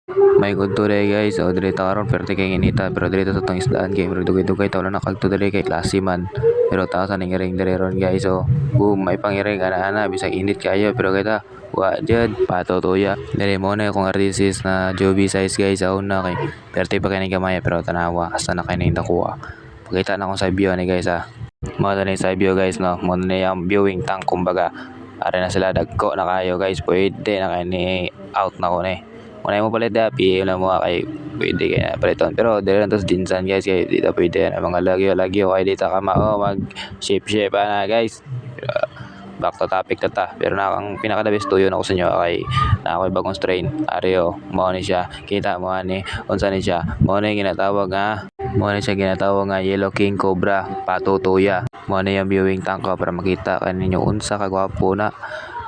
May kudto dere guys, o diri ta karon perti kay inita pero diri ta sa tong isdaan kay murag dugay-dugay ta wala nakagto diri kay klase man. Pero ta sa ning iring diri ron guys, so boom may pangiring ana bisag init kayo pero kita wa jud patutuya. Diri mo na akong artisis na Joby size guys sa una kay perti pa kay ning gamay pero tanawa hasta na kay ning dakuha. Pakita na akong sa view ni guys ha. Mo na sa view guys no, mo na yung viewing tank kumbaga. Are na sila dagko na kayo guys, pwede na kay ni out na ko ni. Muna mo palit dapi, wala mo kay pwede kaya paliton. Pero dili lang to sa Jinsan guys, kay dito pwede na mga lagyo kay dito ka mao mag shape na guys. Back to topic na ta. Pero na ang pinaka the best tuyo na ko sa inyo kay na ako'y bagong strain. Ario, mao ni siya. Kita mo ani unsa ni siya. Mao ni ginatawag nga Yellow King Cobra patutuya. Mao ni yung viewing tank ko para makita kaninyo unsa ka gwapo na.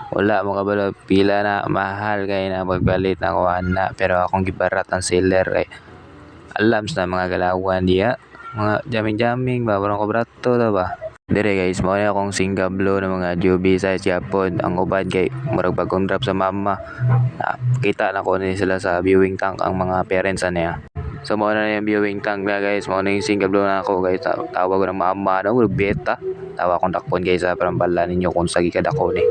Wala mo kabalo pila na mahal kay na magpalit na kuan na pero akong gibarat ang seller kay alam sa mga galawan diya mga jaming ba barang ko brato ta ba dire guys mo na akong singablo ng mga Joby sa Japon ang uban kay murag bagong drop sa mama kita na ko ni sila sa viewing tank ang mga parents niya. So mo na yung viewing tank na guys, mo na yung singablo na ako guys, tawag ko ng mama no beta tawa akong dakpon guys para pala ninyo kung sagi ka dako ni.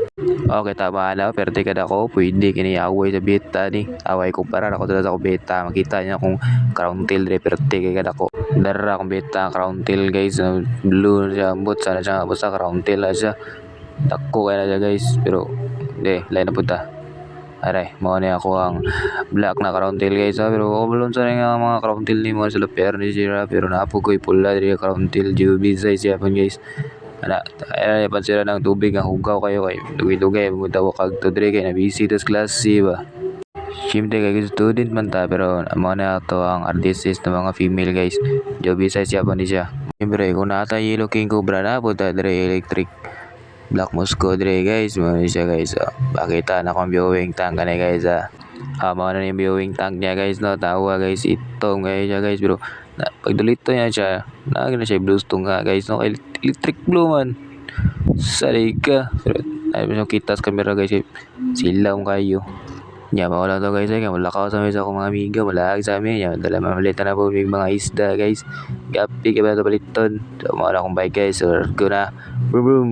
Okay, tama na. Perte ka ko. Pwede kiniaway sa beta ni. Away ko para ako dala sa beta. Makita niya kung crown tail re perte kay kada ko. Dara akong beta crown tail guys. Blue siya. Ambot sana siya. Basta crown tail na siya. Dako kaya na siya guys. Pero hindi. Lain na punta. Aray, mo na ako ang black na crown tail guys ha. Pero balon sa nga mga crown tail ni mo sila pero ni sila. Pero napo ko pula diri crown tail Joby size yapon guys. Ay pansira ng tubig ang hugaw kayo kay dugay-dugay mutaw kag to dire kay na busy tas klase ba. Siyempre kay student man ta pero amo na to ang artist ng mga female guys. Joby size yapon ni siya. Siyempre kung nata Yellow King Cobra na po ta dire electric Black Moscow dire guys mo ni siya guys. Pakita na kong viewing tank kanay guys mo na yung viewing tank niya guys no tawa guys itong guys siya guys pero pag dulito niya siya na siya blue stone nga guys no electric blue man saray ka pero ay mo kita sa camera guys silaw kayo nya mawala to guys kaya malakaw sa mga akong mga amiga malag sa amin nya dala mamalitan na po yung mga isda guys gapi kaya ba ito baliton so mawala akong bike guys so go na boom boom.